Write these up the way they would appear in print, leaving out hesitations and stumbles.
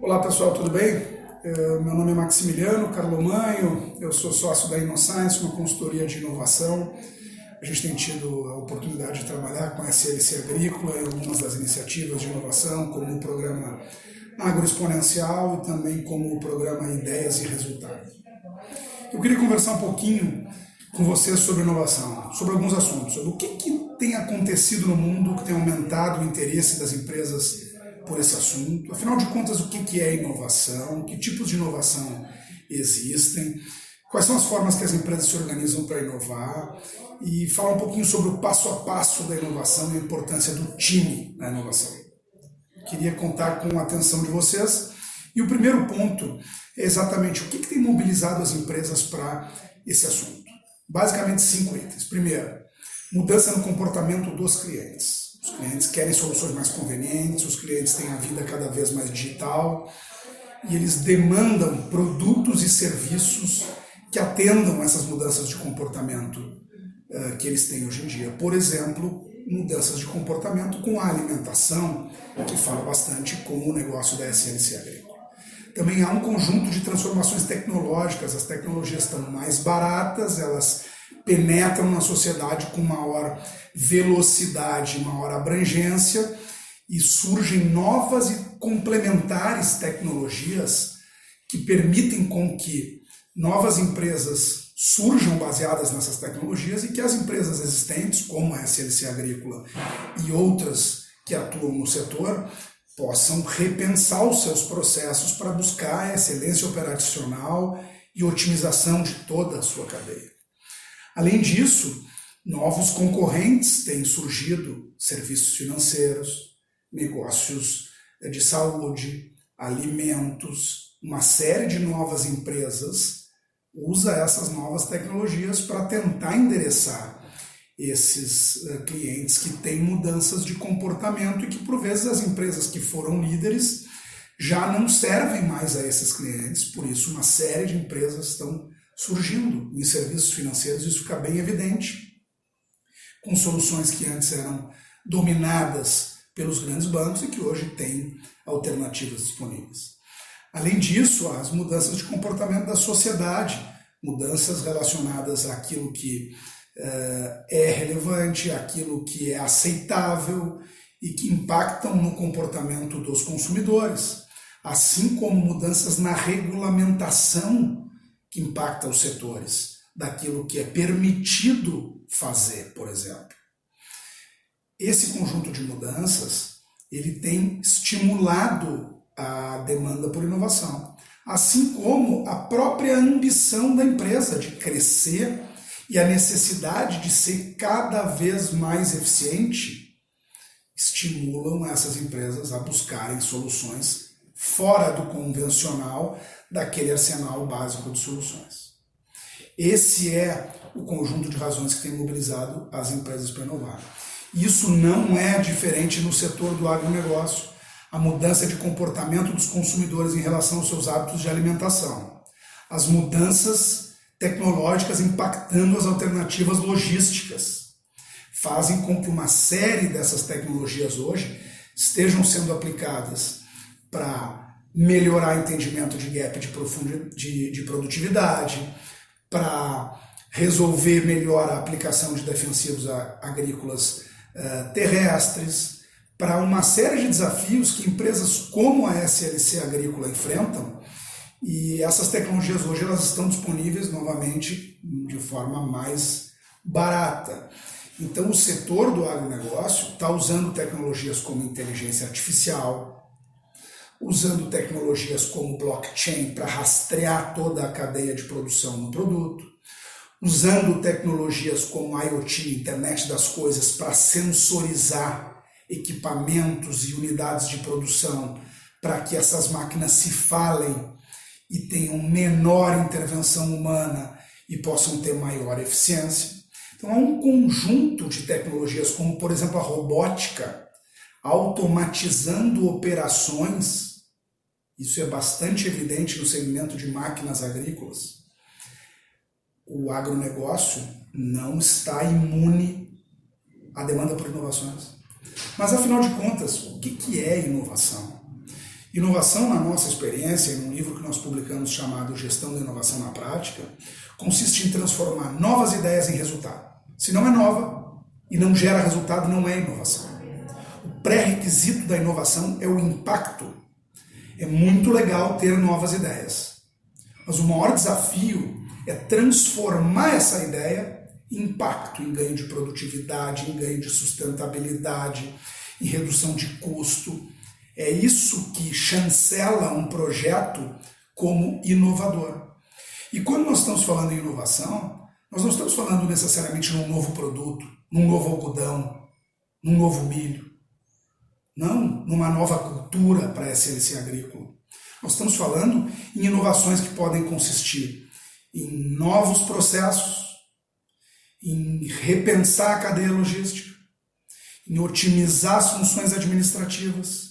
Olá pessoal, tudo bem? Meu nome é Maximiliano Carlomanho, eu sou sócio da InnoScience, uma consultoria de inovação. A gente tem tido a oportunidade de trabalhar com a SLC Agrícola em algumas das iniciativas de inovação, como o programa Agroexponencial e também como o programa Ideias e Resultados. Eu queria conversar um pouquinho com vocês sobre inovação, sobre alguns assuntos, sobre o que tem acontecido no mundo que tem aumentado o interesse das empresas por esse assunto. Afinal de contas, o que é inovação, que tipos de inovação existem, quais são as formas que as empresas se organizam para inovar e falar um pouquinho sobre o passo a passo da inovação e a importância do time na inovação. Queria contar com a atenção de vocês. E o primeiro ponto é exatamente o que tem mobilizado as empresas para esse assunto. Basicamente 5 itens. Primeiro, mudança no comportamento dos clientes. Os clientes querem soluções mais convenientes, os clientes têm a vida cada vez mais digital e eles demandam produtos e serviços que atendam essas mudanças de comportamento que eles têm hoje em dia. Por exemplo, mudanças de comportamento com a alimentação, que fala bastante com o negócio da SLC Agrícola. Também há um conjunto de transformações tecnológicas, as tecnologias estão mais baratas, elas penetram na sociedade com maior velocidade, maior abrangência e surgem novas e complementares tecnologias que permitem com que novas empresas surjam baseadas nessas tecnologias e que as empresas existentes, como a SLC Agrícola e outras que atuam no setor, possam repensar os seus processos para buscar a excelência operacional e otimização de toda a sua cadeia. Além disso, novos concorrentes têm surgido, serviços financeiros, negócios de saúde, alimentos, uma série de novas empresas usa essas novas tecnologias para tentar endereçar esses clientes que têm mudanças de comportamento e que, por vezes, as empresas que foram líderes já não servem mais a esses clientes, por isso uma série de empresas estão surgindo em serviços financeiros, isso fica bem evidente, com soluções que antes eram dominadas pelos grandes bancos e que hoje têm alternativas disponíveis. Além disso, as mudanças de comportamento da sociedade, mudanças relacionadas àquilo que é relevante, àquilo que é aceitável e que impactam no comportamento dos consumidores, assim como mudanças na regulamentação que impacta os setores, daquilo que é permitido fazer, por exemplo. Esse conjunto de mudanças, ele tem estimulado a demanda por inovação, assim como a própria ambição da empresa de crescer e a necessidade de ser cada vez mais eficiente estimulam essas empresas a buscarem soluções fora do convencional, daquele arsenal básico de soluções. Esse é o conjunto de razões que tem mobilizado as empresas para inovar. Isso não é diferente no setor do agronegócio. A mudança de comportamento dos consumidores em relação aos seus hábitos de alimentação. As mudanças tecnológicas impactando as alternativas logísticas fazem com que uma série dessas tecnologias hoje estejam sendo aplicadas para melhorar o entendimento de gap de produtividade, para resolver melhor a aplicação de defensivos agrícolas terrestres, para uma série de desafios que empresas como a SLC Agrícola enfrentam, e essas tecnologias hoje elas estão disponíveis novamente de forma mais barata. Então o setor do agronegócio está usando tecnologias como inteligência artificial, usando tecnologias como blockchain para rastrear toda a cadeia de produção no produto, usando tecnologias como IoT, Internet das Coisas, para sensorizar equipamentos e unidades de produção para que essas máquinas se falem e tenham menor intervenção humana e possam ter maior eficiência. Então há um conjunto de tecnologias, como por exemplo a robótica, automatizando operações. Isso é bastante evidente no segmento de máquinas agrícolas. O agronegócio não está imune à demanda por inovações. Mas, afinal de contas, o que é inovação? Inovação, na nossa experiência, em um livro que nós publicamos chamado Gestão da Inovação na Prática, consiste em transformar novas ideias em resultado. Se não é nova e não gera resultado, não é inovação. O pré-requisito da inovação é o impacto. É muito legal ter novas ideias, mas o maior desafio é transformar essa ideia em impacto, em ganho de produtividade, em ganho de sustentabilidade, em redução de custo. É isso que chancela um projeto como inovador. E quando nós estamos falando em inovação, nós não estamos falando necessariamente num novo produto, num novo algodão, num novo milho. Não, numa nova cultura para a SLC Agrícola. Nós estamos falando em inovações que podem consistir em novos processos, em repensar a cadeia logística, em otimizar as funções administrativas,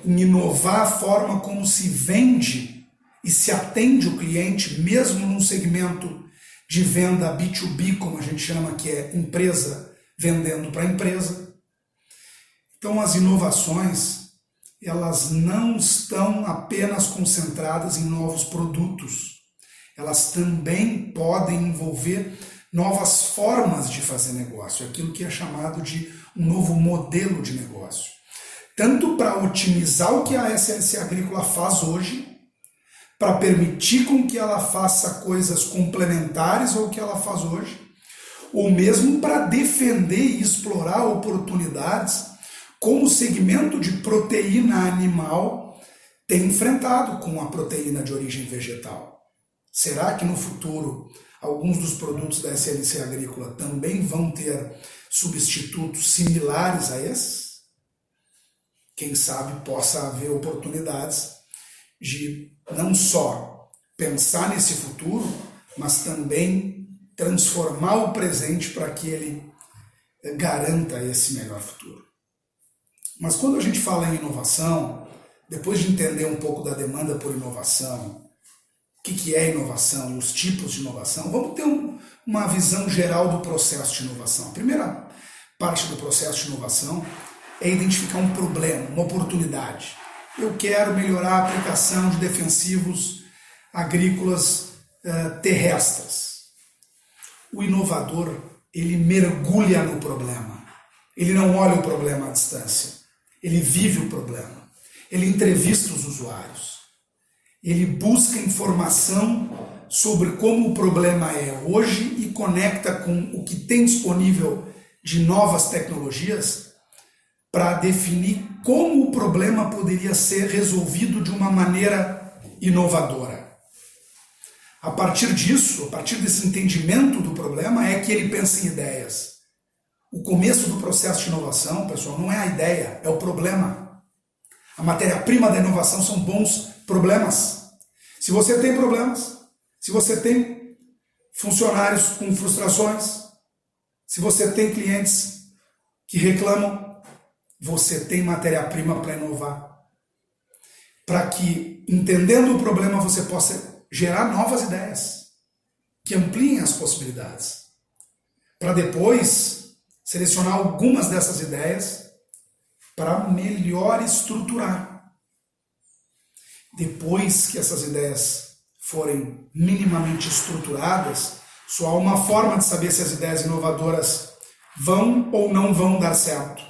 em inovar a forma como se vende e se atende o cliente, mesmo num segmento de venda B2B, como a gente chama, que é empresa vendendo para empresa. Então as inovações, elas não estão apenas concentradas em novos produtos, elas também podem envolver novas formas de fazer negócio, aquilo que é chamado de um novo modelo de negócio. Tanto para otimizar o que a SLC Agrícola faz hoje, para permitir com que ela faça coisas complementares ao que ela faz hoje, ou mesmo para defender e explorar oportunidades como o segmento de proteína animal tem enfrentado com a proteína de origem vegetal. Será que no futuro alguns dos produtos da SLC Agrícola também vão ter substitutos similares a esses? Quem sabe possa haver oportunidades de não só pensar nesse futuro, mas também transformar o presente para que ele garanta esse melhor futuro. Mas quando a gente fala em inovação, depois de entender um pouco da demanda por inovação, o que é inovação, os tipos de inovação, vamos ter uma visão geral do processo de inovação. A primeira parte do processo de inovação é identificar um problema, uma oportunidade. Eu quero melhorar a aplicação de defensivos agrícolas terrestres. O inovador, ele mergulha no problema. Ele não olha o problema à distância. Ele vive o problema. Ele entrevista os usuários. Ele busca informação sobre como o problema é hoje e conecta com o que tem disponível de novas tecnologias para definir como o problema poderia ser resolvido de uma maneira inovadora. A partir disso, a partir desse entendimento do problema, é que ele pensa em ideias. O começo do processo de inovação, pessoal, não é a ideia, é o problema. A matéria-prima da inovação são bons problemas. Se você tem problemas, se você tem funcionários com frustrações, se você tem clientes que reclamam, você tem matéria-prima para inovar. Para que, entendendo o problema, você possa gerar novas ideias que ampliem as possibilidades. Para depois selecionar algumas dessas ideias para melhor estruturar. Depois que essas ideias forem minimamente estruturadas, só há uma forma de saber se as ideias inovadoras vão ou não vão dar certo.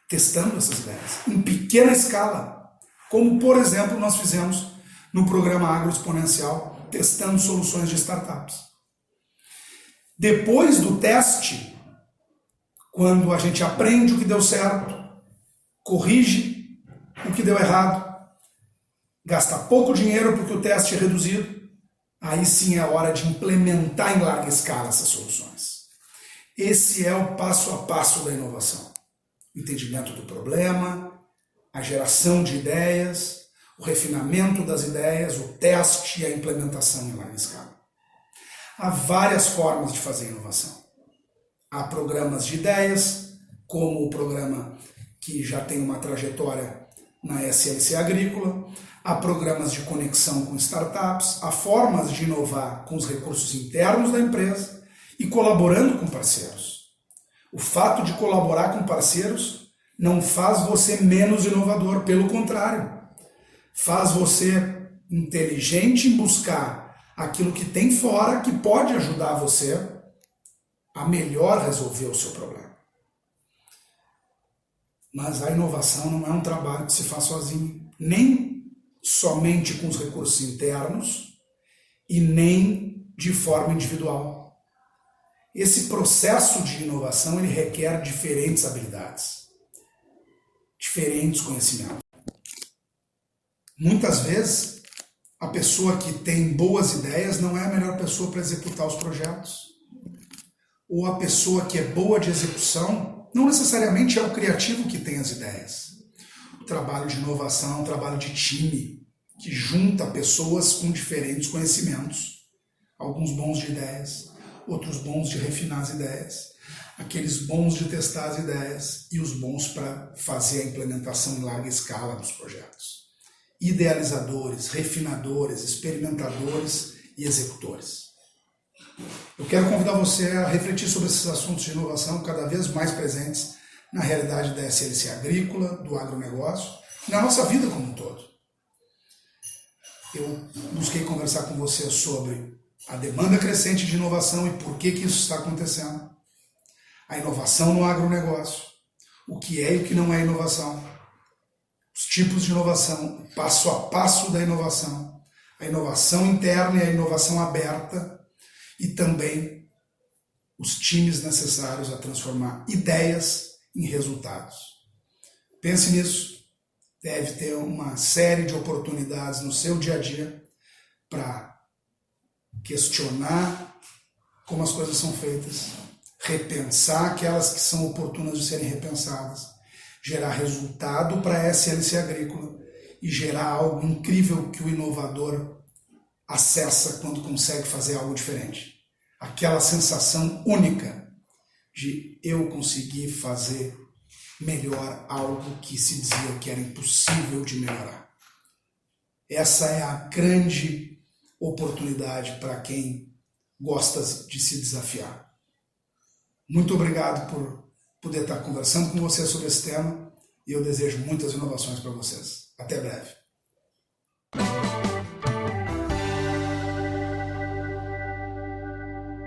Testando essas ideias em pequena escala, como por exemplo nós fizemos no programa Agro Exponencial, testando soluções de startups. Depois do teste, quando a gente aprende o que deu certo, corrige o que deu errado, gasta pouco dinheiro porque o teste é reduzido, aí sim é a hora de implementar em larga escala essas soluções. Esse é o passo a passo da inovação. O entendimento do problema, a geração de ideias, o refinamento das ideias, o teste e a implementação em larga escala. Há várias formas de fazer inovação. Há programas de ideias, como o programa que já tem uma trajetória na SLC Agrícola, há programas de conexão com startups, há formas de inovar com os recursos internos da empresa e colaborando com parceiros. O fato de colaborar com parceiros não faz você menos inovador, pelo contrário, faz você inteligente em buscar aquilo que tem fora que pode ajudar você a melhor resolver o seu problema. Mas a inovação não é um trabalho que se faz sozinho, nem somente com os recursos internos e nem de forma individual. Esse processo de inovação ele requer diferentes habilidades, diferentes conhecimentos. Muitas vezes, a pessoa que tem boas ideias não é a melhor pessoa para executar os projetos. Ou a pessoa que é boa de execução não necessariamente é o criativo que tem as ideias. O trabalho de inovação é um trabalho de time, que junta pessoas com diferentes conhecimentos. Alguns bons de ideias, outros bons de refinar as ideias, aqueles bons de testar as ideias e os bons para fazer a implementação em larga escala dos projetos. Idealizadores, refinadores, experimentadores e executores. Eu quero convidar você a refletir sobre esses assuntos de inovação cada vez mais presentes na realidade da SLC agrícola, do agronegócio, na nossa vida como um todo. Eu busquei conversar com você sobre a demanda crescente de inovação e por que isso está acontecendo, a inovação no agronegócio, o que é e o que não é inovação, os tipos de inovação, o passo a passo da inovação, a inovação interna e a inovação aberta, e também os times necessários a transformar ideias em resultados. Pense nisso, deve ter uma série de oportunidades no seu dia a dia para questionar como as coisas são feitas, repensar aquelas que são oportunas de serem repensadas, gerar resultado para a SLC agrícola e gerar algo incrível que o inovador acessa quando consegue fazer algo diferente. Aquela sensação única de eu conseguir fazer melhor algo que se dizia que era impossível de melhorar. Essa é a grande oportunidade para quem gosta de se desafiar. Muito obrigado por poder estar conversando com você sobre esse tema e eu desejo muitas inovações para vocês. Até breve.